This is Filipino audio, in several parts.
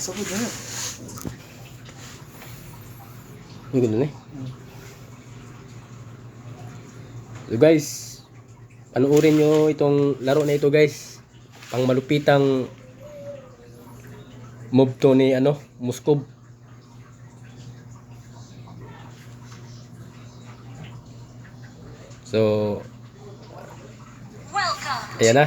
Sabot na. Ang gulo na eh. So guys, panoorin nyo itong laro na ito guys. Pang malupitang move to ni Moskov. So ayan na.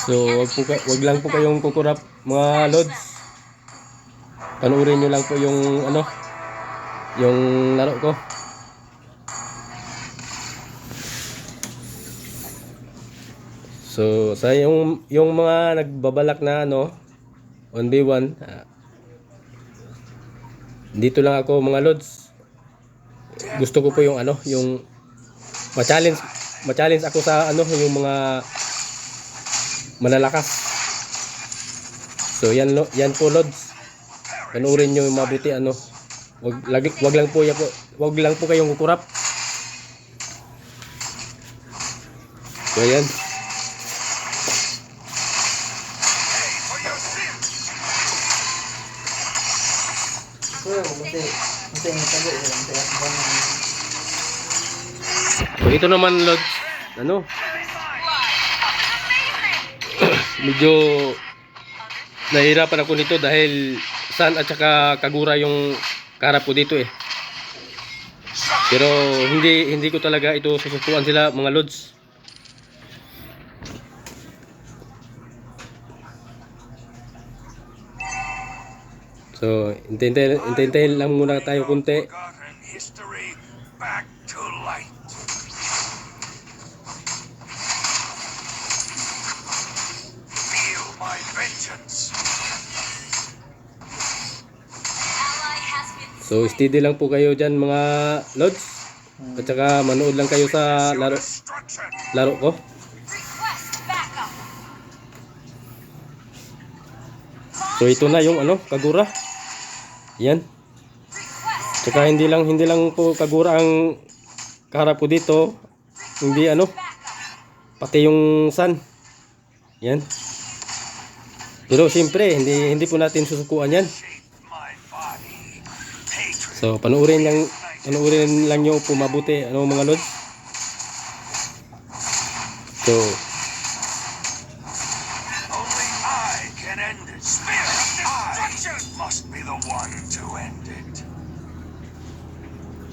So wag lang po kayong kukurap mga lods. Panoorin nyo lang po yung yung laro ko. So sa yung mga nagbabalak na 1v1, dito lang ako mga lods. Gusto ko po yung yung ma-challenge ako sa yung mga malalakas. So yan po lods. Panoorin niyo yung mabuti wag lang po kayong kukurap. So yan. So ito naman lods, medyo nahihirapan ako nito dahil San at saka Kagura yung kaharap ko dito eh. Pero hindi ko talaga ito susukuan sila mga lods. So hintayin lang muna tayo kunti. So steady lang po kayo dyan mga lods. At saka manood lang kayo sa laro ko. So ito na yung Kagura. Yan. Tsaka hindi lang po Kagura ang kaharap ko dito. Hindi pati yung San. Yan. Pero siyempre hindi po natin susukuan yan. So panoorin lang nyo po mabuti mga lods. So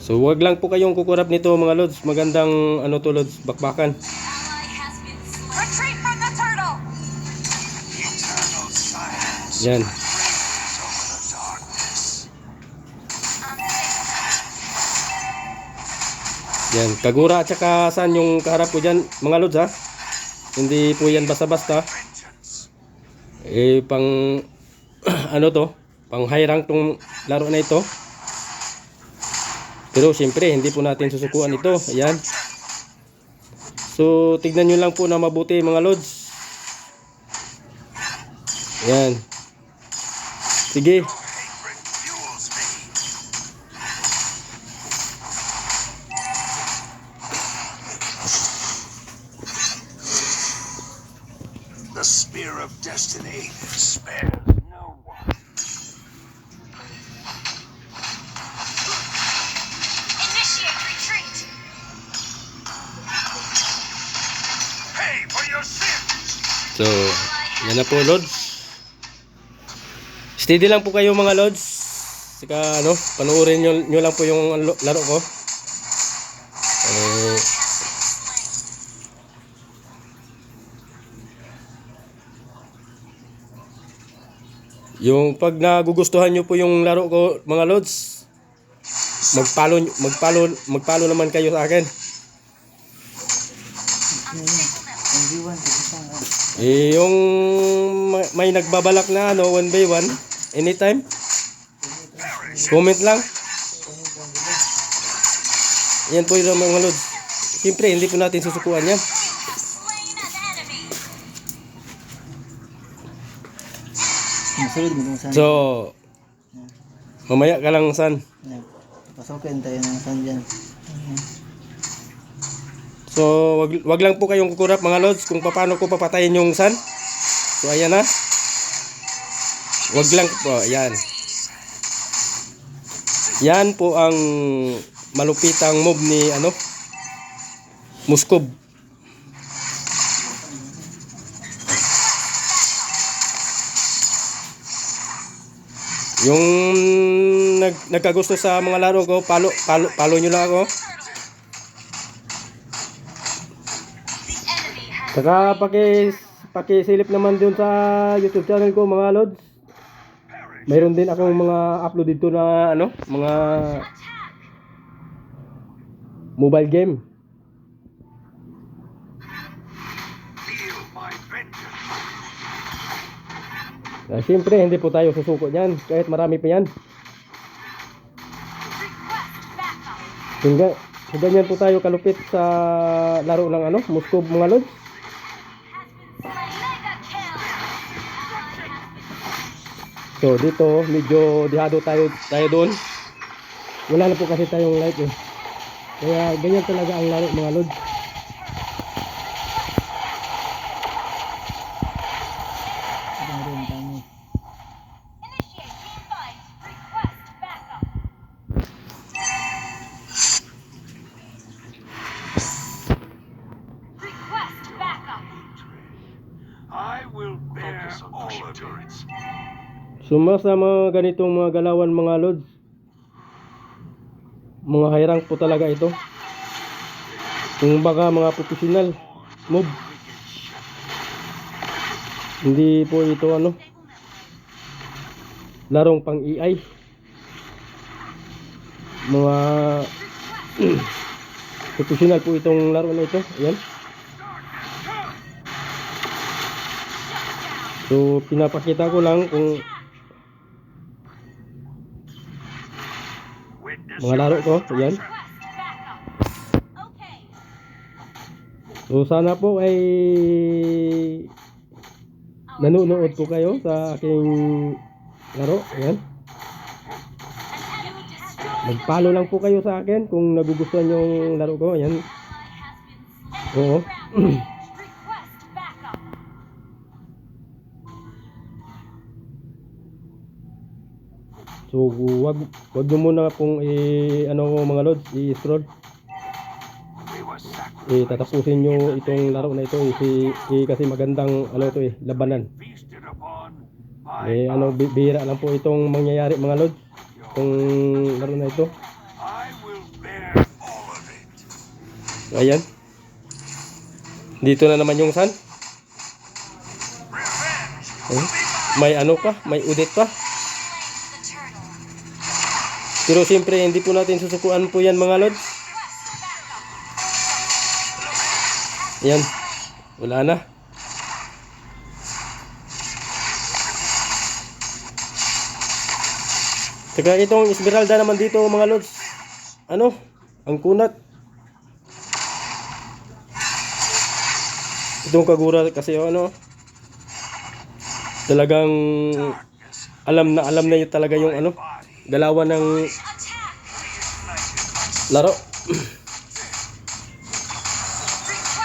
So wag lang po kayong kukurap nito mga lods. Magandang to lods, bakbakan. Yan. Yan, Kagura at saka San yung kaharap ko dyan mga lods ha. Hindi po yan basta-basta. Pang pang high rank tong laro na ito. Pero siyempre hindi po natin susukuan ito. Ayan. So tignan nyo lang po na mabuti mga lods. Ayan. Sige. The spear of destiny spares no one. Initiate retreat. Pay for your sins. So, yan na po lods. Steady lang po kayo mga lods. Saka panoorin nyo lang po yung laro ko. Yung pag nagugustuhan nyo po yung laro ko mga lods, magpalo naman kayo sa akin. Yung may nagbabalak na 1v1 anytime, comment lang. Yan po yung mga lods. Siyempre hindi po natin susukuan yan. So mamaya ka lang San. Pasokin tayo ng San dyan. So, wag lang po kayong kukurap mga lods kung paano ko papatayin yung sun. So, ayan na. Wag lang po, ayan. Yan po ang malupitang move ni Moskov. Yung nagkagusto sa mga laro ko, follow nyo lang ako. Saka pakisilip naman dun sa YouTube channel ko mga lods. Mayroon din akong mga upload dito na mga mobile game. Feel my vengeance. Siyempre, hindi po tayo susuko niyan kahit marami pa yan. So ganyan po tayo kalupit sa laro ng Moskov mga lods. So dito medyo dihado tayo doon. Wala na po kasi tayong light eh. Kaya ganyan talaga ang laro mga lods. I will bear all of it. Suma sa mga ganitong mga galawan mga lods, mga high rank po talaga ito. Kung baka mga professional move. Hindi po ito larong pang EI. Mga professional po itong laro na ito. Ayan. So pinapakita ko lang kung mga laro ko. Ayan. So sana po ay nanonood po kayo sa aking laro. Ayan. Mag-follow lang po kayo sa akin kung nagugustuhan yung laro ko. Ayan. Oo. So wag nyo muna pong mga lods i-scroll. Tatapusin nyo itong laro na ito kasi magandang labanan. Bihira lang po itong mangyayari mga lods. Itong laro na ito. Ayan. Dito na naman yung sun. May may udit pa. Pero siyempre hindi po natin susukuan po yan mga lods. Yan. Wala na. Saka itong Esmeralda naman dito mga lods. Ang kunat. Itong Kagura kasi talagang alam na yun talaga yung galawan ng laro.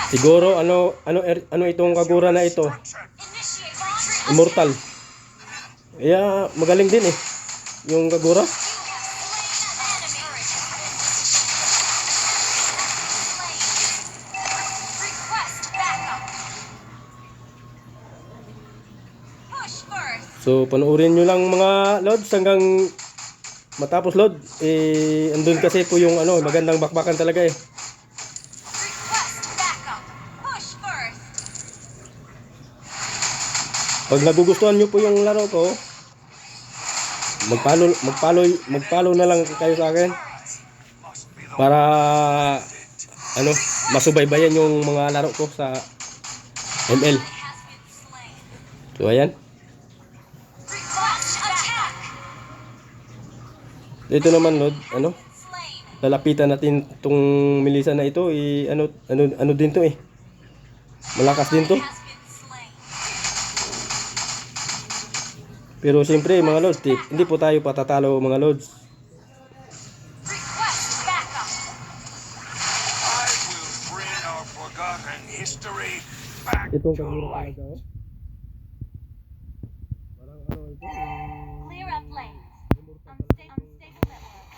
Siguro itong Kagura na ito immortal. Kaya magaling din yung Kagura. So panoorin nyo lang mga lods hanggang matapos load. Andun kasi po yung magandang bakbakan talaga . Pag nagugustuhan nyo po yung laro ko, mag-follow na lang kayo sa akin para masubaybayan yung mga laro ko sa ML. So ayan. Ito naman Lord, lalapitan natin tong Melissa na ito, din to malakas din to. Pero siyempre mga Lods, hindi po tayo patatalo mga Lods. history back Itong to kagura life. talaga, oh. Parang ano ito, Clear up lanes. Unstable network.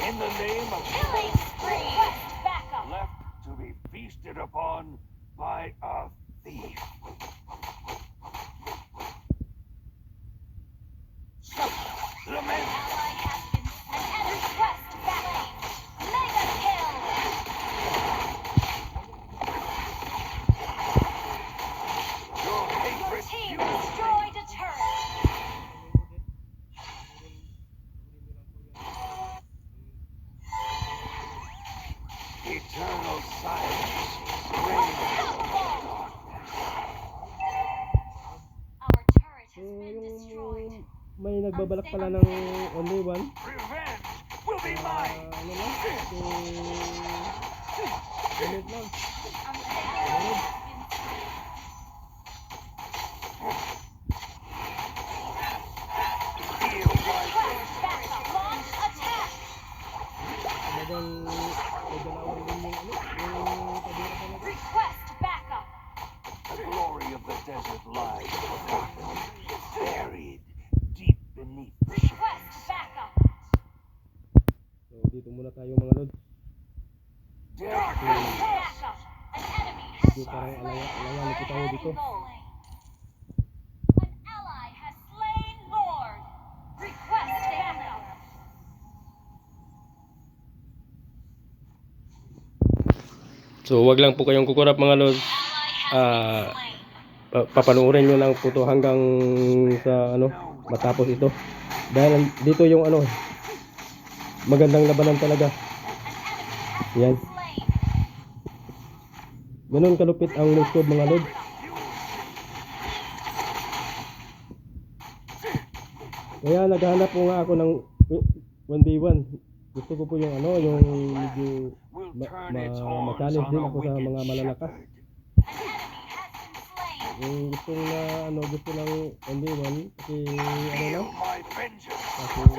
In the name of Killing spree. Backup. left to be feasted upon by a thief. Lament Ally has been an enemy quest backup. Mega kill. your Your hatred team fuels destroyed a turret. eternal silence. Reigns Unstoppable. Our turret has been destroyed. may nagbabalak pala ng only one. revenge will be mine. Ano lang? Ganit lang. Unstable enemy has been slain. Feel my Quest backup. Launch attack. Talagang may dalawan din yung ano, yung kagura talaga. Request backup. The glory of the desert lies forgotten, buried deep beneath the shade. Request backup. So dito muna tayo mga lods. Darkness Backup. An enemy has Medyo parang alayan ko tayo dito. An ally has slain Lord. Request backup. So wag lang po kayong kukurap mga lods. Ally has been slain. Papanoorin nyo lang po to hanggang sa ano matapos ito. Dahil dito yung ano magandang labanan talaga. Yan. Slain. Ganun kalupit ang Moskov mga lods. Kaya naghahanap po nga ako ng 1v1. Gusto ko po yung ano, yung medyo will turn its horns ma-challenge on din a ako sa wicked mga malalakas. An shepherd. enemy has been slain. Yung gusto na ano, gusto lang 1v1 kasi ano Feel lang, my vengeance. kasi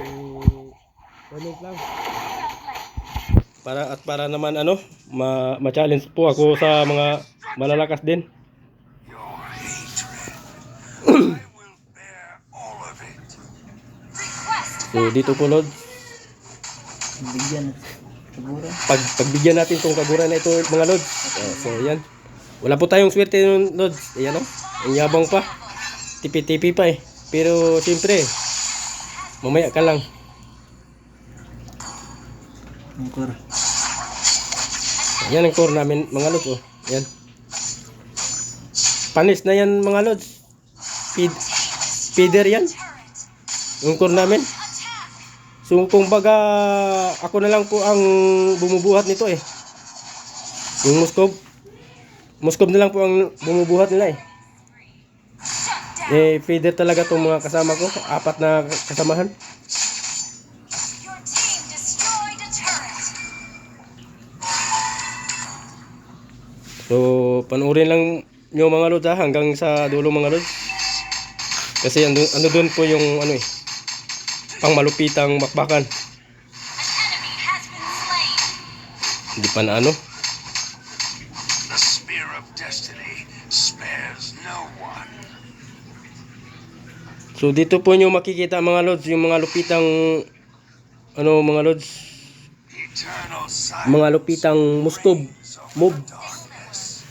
comment lang. Clear up lane. Para naman ano, ma-challenge po ako sa mga malalakas din. Your hatred. I will bear all of it. Request So dito po Lord, Bigyan siguro. pagbigyan natin tong kagura na ito mga Lord. So yan. Wala po tayong swerte nun Lord. Ayan o, ang yabang pa. Tipi-tipi pa eh. Pero siyempre, mamaya ka lang. Angkor. Yan ang core namin mga lods oh. Yan. Panis na yan mga lods. Feeder yan. Yung core namin. So kung baga ako na lang po ang bumubuhat nito eh. Yung Moskov na lang po ang bumubuhat nila eh. Feeder talaga tong mga kasama ko. 4 na kasamahan. Your team destroyed a turret. So panoorin lang nyo mga lods ha, hanggang sa dulo mga lods. Kasi ano doon po yung ano eh, pang malupitang bakbakan. An enemy has been slain. Hindi pa na ano. The spear of destiny spares no one. So dito po nyo makikita mga lods yung mga lupitang ano mga lods, Eternal silence. mga lupitang Moskov mob. Darkness.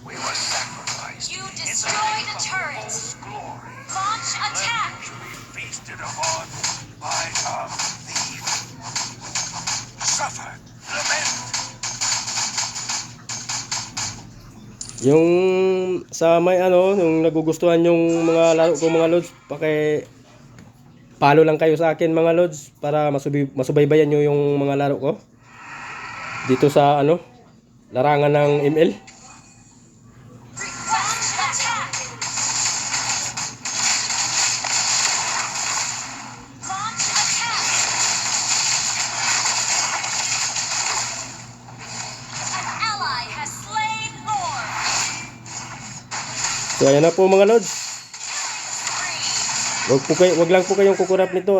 We were sacrificed. You in the destroyed name a of turret. false glory. Launch attack. To be feasted upon by a thief. Suffer. Lament. Yung sa may ano, yung nagugustuhan yung mga laro ko mga lods, follow lang kayo sa akin mga lods para masubaybayan nyo yung mga laro ko. Dito sa ano, larangan ng ML. Request attack. Launch attack. An ally has slain Lord. So ayan na po mga lods. Spree. Wag lang po kayong kukurap nito.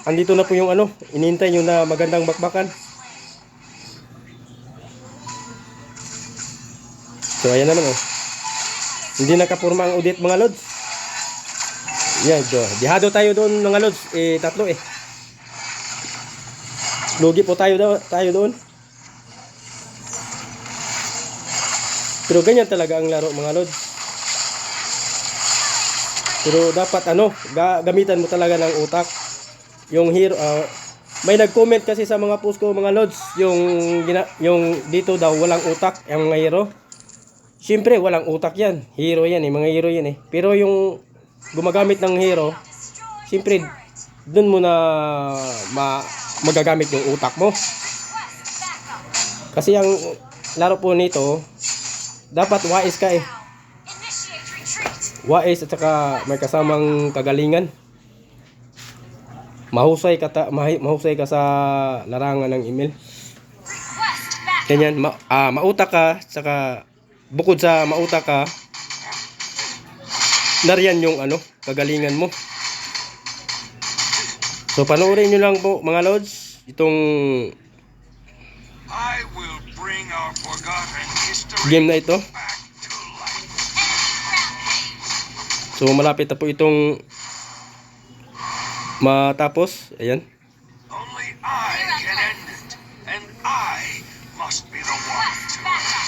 andito na po yung ano, inintay nyo na magandang bakbakan. So ayan naman oh. Hindi nakapurma ang udit mga lods. Yan, dihado tayo doon mga lods. Tatlo eh. Lugi po tayo doon. Pero ganyan talaga ang laro mga lods. Pero dapat ano, gamitan mo talaga ng utak. Yung hero, may nag-comment kasi sa mga post ko mga lods, yung dito daw walang utak ang mga hero. Siyempre walang utak yan. Hero yan eh, mga hero yan eh. Pero yung gumagamit ng hero, siyempre dun mo na magagamit yung utak mo. Kasi ang laro po nito, dapat wais ka eh. Initiate retreat. Wais at saka may kasamang kagalingan. Mahusay ka sa larangan ng email. Request backup. Ganyan, mautak ka, saka bukod sa mautak ka, nariyan yung ano, kagalingan mo. So panoorin nyo lang po mga lods, itong I will bring our forgotten history game na ito. back to life. Enemy rampage. So malapit na po itong matapos. Ayan. Only I can end it, and I must be the one Request to. backup.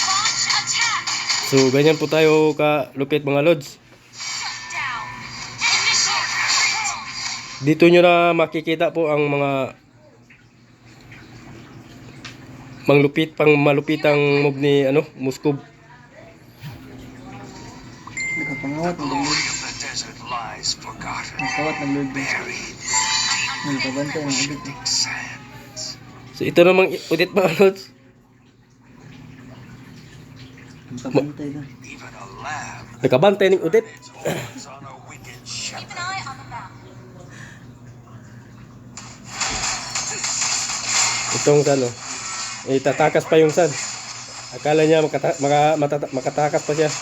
Launch attack. So ganyan po tayo kalupit mga lods. Shut down. Initiate retreat. Dito nyo na makikita po ang mga malupitang move ni ano, Moskov. Nakapangawat ng Glory lord. of the desert lies forgotten, Nakawat ng lord. buried Nagpabantay ng udit. in sands. So ito namang udit mga lods. Nagpabantay doon. Even a lamb Nakabantay ng udit. its horns on a wicked Keep shepherd. an eye on the map. Itong ano, tatakas pa yung sun. Akala niya makatakas pa siya. You have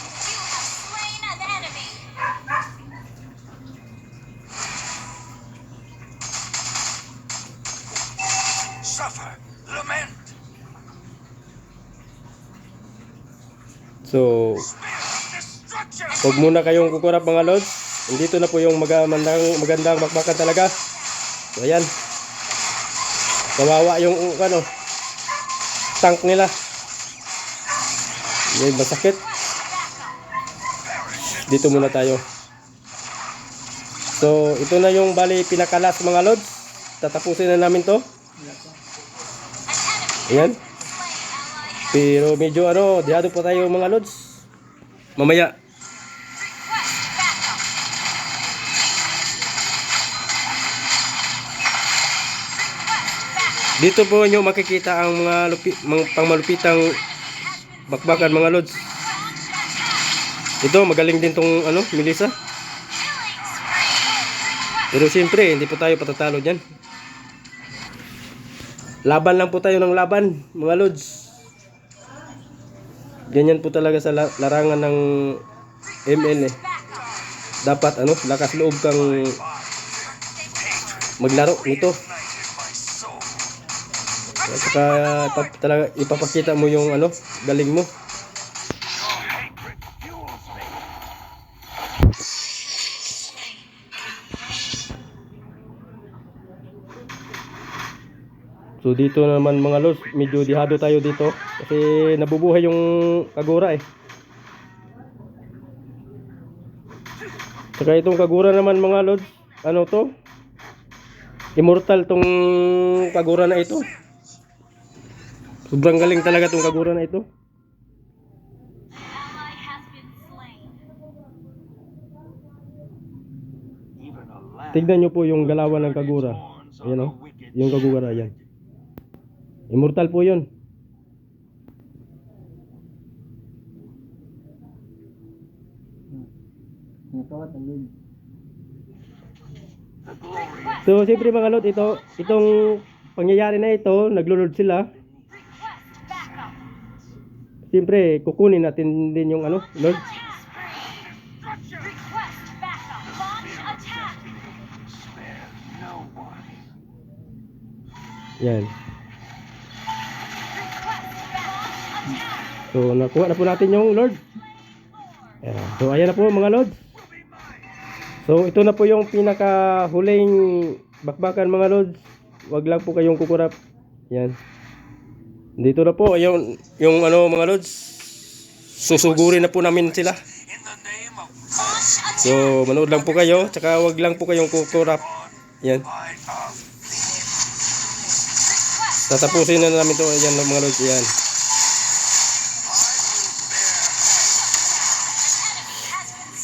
slain an enemy. Suffer, lament, So, destruction. huwag muna kayong kukurap mga lods. Dito na po yung magandang bakbakan talaga. So, ayan. Kawawa yung ano, tank nila. May masakit. Dito muna tayo. So, ito na yung bali pinakalas mga lods. Tatapusin na namin to. Ayan. Pero medyo ano, dihado pa tayo mga lods. Mamaya. Dito po nyo makikita ang mga pangmalupitang bakbakan mga lods. Ito magaling din tong ano, Melissa. Pero siyempre hindi po tayo patatalo diyan. Laban lang po tayo ng laban mga lods. Ganyan po talaga sa larangan ng ML eh. Dapat ano, lakas loob kang maglaro nito. At saka talaga ipapakita mo yung ano, galing mo. Hatred fuels me. So dito naman mga lods, medyo dihado tayo dito kasi nabubuhay yung Kagura eh. Saka itong Kagura naman mga lods, ano to? Immortal tong Kagura na ito. Sobrang galing talaga tong Kagura na ito. Ally has been slain. Even a lamb Tignan nyo po yung galawan ng Kagura. Ayan o, yung Kagura yan. Immortal po yun. Nakawat ng lord. the glory of So siyempre mga lot, itong pangyayari na ito, naglulod sila. Request backup. Siyempre kukunin natin din yung ano, Lord. Request backup. Launch attack. spare no Yan. So, nakuha na po natin yung Lord. Ayan. So, ayan na po mga Lord. So, ito na po yung pinakahuling bakbakan mga Lord. Wag lang po kayong kukurap. Yan. Dito na po, yung ano mga Lord. Susugurin na po namin sila. So, manood lang po kayo. Tsaka wag lang po kayong kukurap. Yan. Tatapusin na namin to. Ayan mga Lord. Yan.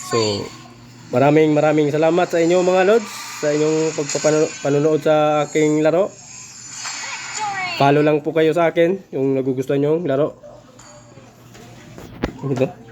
So, maraming salamat sa inyo mga Lods. Sa inyong pagpapanood sa aking laro. Follow lang po kayo sa akin. Yung nagugustuhan nyo laro. Ito.